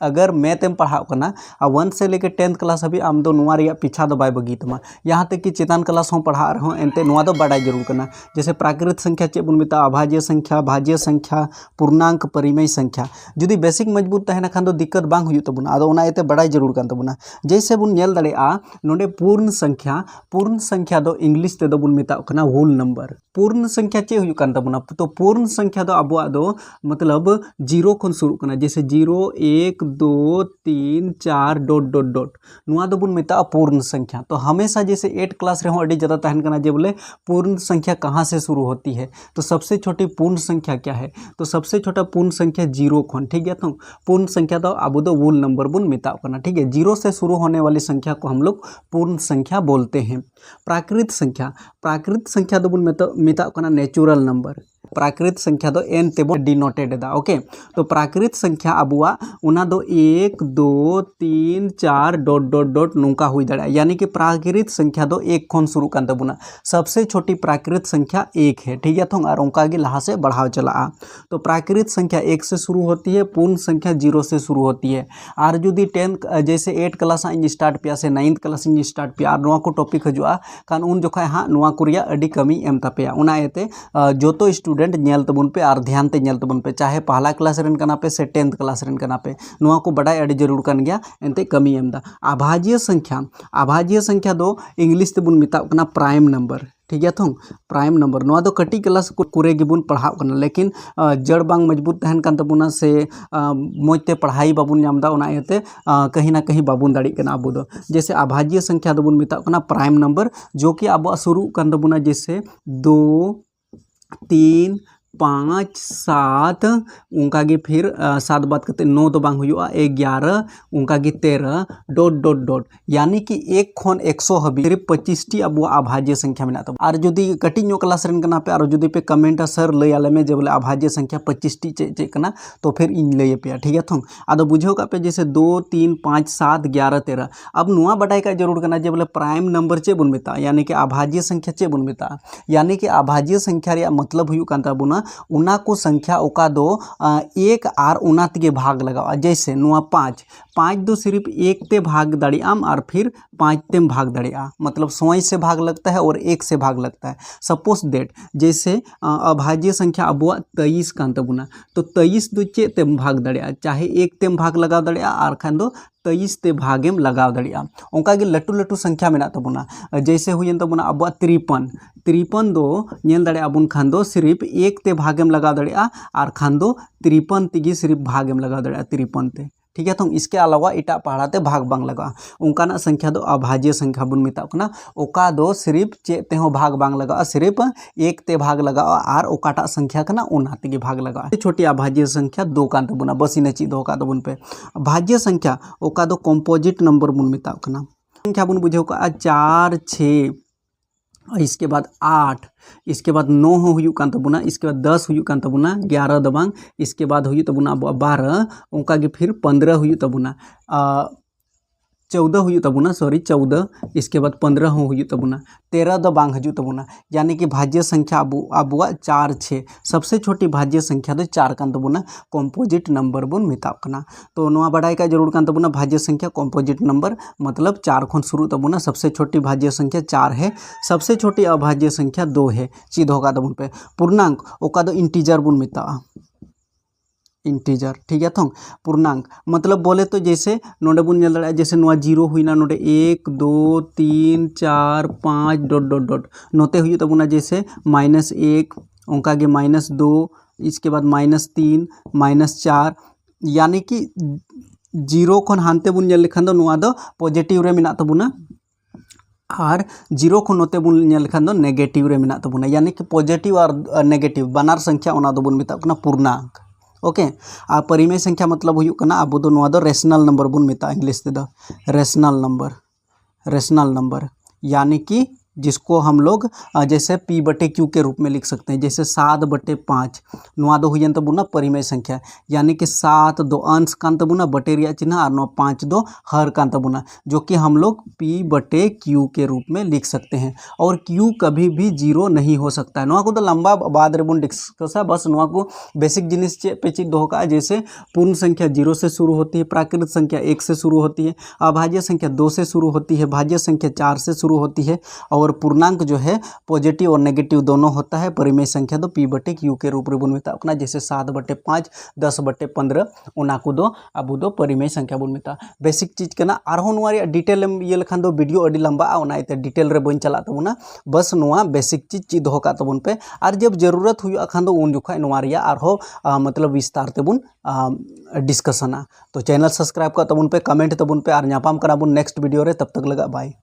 अगर मैथेम पढ़ाव कना आ 1 से लेकर 10th क्लास अभी आम दो नुआ रिया पीछा दो बाय बगी तमा यहाँ तक कि चेतान क्लास हो पढ़ा रहो एनते नुआ दो बाडाय जरूर कना। जैसे प्राकृत संख्या चे बुन मेता अभाज्य संख्या, भाज्य संख्या, पूर्णांक, परिमेय संख्या जुदी बेसिक मजबूत तहना खान दो दिक्कत बांग हुई तबुना आदो ओना एते बाडाय जरूर कान तबुना। जैसे बुन नेल दाड़ेआ नोडे पूर्ण संख्या दो इंग्लिश ते दो बुन मेता कना होल नंबर। पूर्ण संख्या चे हुई कान तबुना तो पूर्ण संख्या दो अबुआ दो मतलब 0 खन शुरू कना। जैसे 0 1 2 3 4 डॉट डॉट डॉट नुआ दो बुन मेता पूर्ण संख्या। तो हमेशा जैसे 8 क्लास रे हो अडी ज्यादा तहन कना जे बोले पूर्ण संख्या कहाँ से शुरू होती है, तो सबसे छोटी पूर्ण संख्या क्या है, तो सबसे छोटा पूर्ण संख्या 0 खन। ठीक है, तो पूर्ण संख्या तो अब दो वोल नंबर बुन मेता करना। ठीक है, 0 से शुरू होने वाली संख्या को हम लोग पूर्ण संख्या बोलते हैं। प्राकृत संख्या दो बुन मेता करना नेचुरल नंबर। प्राकृत संख्या दो एन तेबो डिनोटेड दा। ओके, तो प्राकृत संख्या अबुआ उना दो 1 2 3 4 डॉट डॉट डॉट नौका हुई दाड़ा, यानी कि प्राकृत संख्या दो 1 खन शुरू कान तबुना। सबसे छोटी प्राकृत संख्या 1 है। ठीक है, तो और उनका के लहा से बढ़ाव चला। तो प्राकृत संख्या 1 से शुरू होती है, पूर्ण संख्या 0 से शुरू होती है। और जुदी 10 जैसे 8 क्लास स्टार्ट पे से 9th क्लास स्टार्ट पे और नुआ को टॉपिक हजुआ कान उन जोखा हाँ नुआ को रिया अडी कमी एम तापेया उना एते जोतो स्टूडेंट नेल तबुन पे और ध्यान ते नेल तबुन पे, चाहे पहला क्लास रेन कना पे से 10th क्लास रेन कना पे नुआ को बड़ाई अडी जरूर कन गया एनते कमी एम दा। अभाज्य संख्या दो इंग्लिश ते बुन मेता कना प्राइम नंबर। ठीक है, तो प्राइम नंबर नुआ दो कटी क्लास कुरे गिबुन पढ़ाव कना, लेकिन जड़ बांग मजबूत तहन कान तबुना से मोजते पढ़ाई बाबुन नामदा उना एते कहीं ना कहीं बाबुन दाड़ी कना अबु दो। जैसे अभाज्य संख्या दो बुन मेता कना प्राइम नंबर, जो कि अब शुरू कान तबुना जैसे 2 3 5 7 उनका गे फिर 7 बात करते 9 तो बांग हुआ 11 उनका गे 13 डॉट डॉट डॉट, यानी कि 1 खन 100 हबी सिर्फ 25 टी अब अभाज्य संख्या में तब। और जुदी कटी नो क्लास रेन कना पे और जुदी पे कमेंट सर लय आले में जब बोले अभाज्य संख्या 25 टी चे कना तो फिर इन लय पे। ठीक है, तो आदो बुझो का पे जैसे 2 3 5 7 11 13 अब नुआ बटाई का जरूर करना जे बोले प्राइम नंबर चे बुन मेता, यानी कि अभाज्य संख्या चे बुन मेता, यानी कि अभाज्य संख्या रे मतलब हुई कान तबुना उना को संख्या ओका दो 1 और उना तिगे भाग लगावा। जैसे नुआ 5 दो सिर्फ 1 ते भाग दाड़ियाम और फिर 5 तेम भाग दाड़िया, मतलब 100 से भाग लगता है और 1 से भाग लगता है। सपोज दैट जैसे अभाज्य संख्या अबुआ 23 कान तबुना, तो 23 दो चे तेम भाग दाड़िया, चाहे 1 तेम भाग लगा दाड़िया और खान दो 23 ते भागेम लगाव दाड़िया। उनका गे लटू लटू संख्या में तबुना, जैसे हुई तबुना अब 53 दो नेल दाड़े अबुन खान दो सिर्फ 1 ते भागेम लगाव दाड़िया और खान दो 53 तिगी सिर्फ भागेम लगाव दाड़िया 53 ते। ठीक है, तो इसके अलावा इटा पहाड़ाते भाग बांग लगा उनका संख्या दो अभाज्य संख्या बुन मेता कना। ओका दो सिर्फ चे ते हो भाग बांग लगा, सिर्फ 1 ते भाग लगा और ओकाटा संख्या कना उना तेगे भाग लगा। छोटी अभाज्य संख्या 2 कान तबुना, बस इने चीज का बुन पे। भाज्य संख्या ओका दो कंपोजिट नंबर बुन मेता कना। संख्या बुन बुझे का 4 6 इसके बाद 8 इसके बाद 9 हुई कान तबुना, इसके बाद 10 हुई कान तबुना, 11 दबांग इसके बाद हुई तबुना 12 उनका के फिर 15 हुई तबुना, 14 हुई तबुना 14 इसके बाद 15 हुई तबुना, 13 दो बांग हजू तबुना, यानी कि भाज्य संख्या अबुआ 4 6 सबसे छोटी भाज्य संख्या दो 4 कान तबुना कंपोजिट नंबर बुन मेता कना। तो नुआ बड़ाई का जरूर कान तबुना भाज्य संख्या कंपोजिट नंबर मतलब 4 खन शुरू तबुना। सबसे छोटी भाज्य संख्या 4 है, सबसे छोटी अभाज्य संख्या 2 है, चीज होगा तबुन पे। पूर्णांक ओका दो इंटीजर बुन मेता, इंटीजर। ठीक है, तो पूर्णांक मतलब बोले तो जैसे नोडे बुन नेल दाड़ा जैसे नुआ 0 हुई ना नोडे 1 2 3 4 5 डॉट डॉट डॉट नोते हुई तबुना जैसे -1 उनका के -2 इसके बाद -3 -4, यानी कि 0 खन हानते बुन नेल लेखन दो नुआ दो पॉजिटिव रे मेना तबुना और 0 खन नोते बुन नेल लेखन दो नेगेटिव रे मेना तबुना, यानी कि पॉजिटिव और नेगेटिव बनार संख्या उना दो बुन मेता कना पूर्णांक। ओके, आ परिमेय संख्या मतलब हुई कना अब दो नुआ दो रेशनल नंबर बुन मेता इंग्लिश ते दो रेशनल नंबर, यानी कि जिसको हम लोग जैसे p बटे q के रूप में लिख सकते हैं। जैसे 7/5 नोआ दो हुई तबुना परिमेय संख्या, यानी कि 7 दो अंश कान तबुना बटे रिया चिन्ह और 5 दो हर कान तबुना, जो कि हम लोग p बटे q के रूप में लिख सकते हैं। और q कभी भी 0 नहीं हो सकता है। नोआ को तो लंबा बाद रे बुन डिस्कस, बस नोआ को बेसिक जिनिस पे चीज दोह का। जैसे पूर्ण संख्या 0 से शुरू होती है, प्राकृत संख्या 1 से शुरू होती है, अभाज्य संख्या 2 से शुरू होती है, भाज्य संख्या 4 से शुरू होती है, और पूर्णांक जो है पॉजिटिव और नेगेटिव दोनों होता है। परिमेय संख्या दो p बटे q के रूप में बुन मेता अपना, जैसे 7/5 10/15 उना को दो अब दो परिमेय संख्या बुन मेता। बेसिक चीज करना आरहो नोआ रे डिटेल ये लखान दो वीडियो अडी लंबा ओना इते डिटेल रे बन चला तबुना, बस नोआ बेसिक चीज चीज दोह का तबुन पे। और जब जरूरत हुई खान दो उन जुखा नोआ रे आरहो मतलब विस्तार तेबुन डिस्कसना। तो चैनल सब्सक्राइब का तबुन पे, कमेंट तबुन पे, और नापाम करा बुन नेक्स्ट वीडियो रे। तब तक लगा बाय।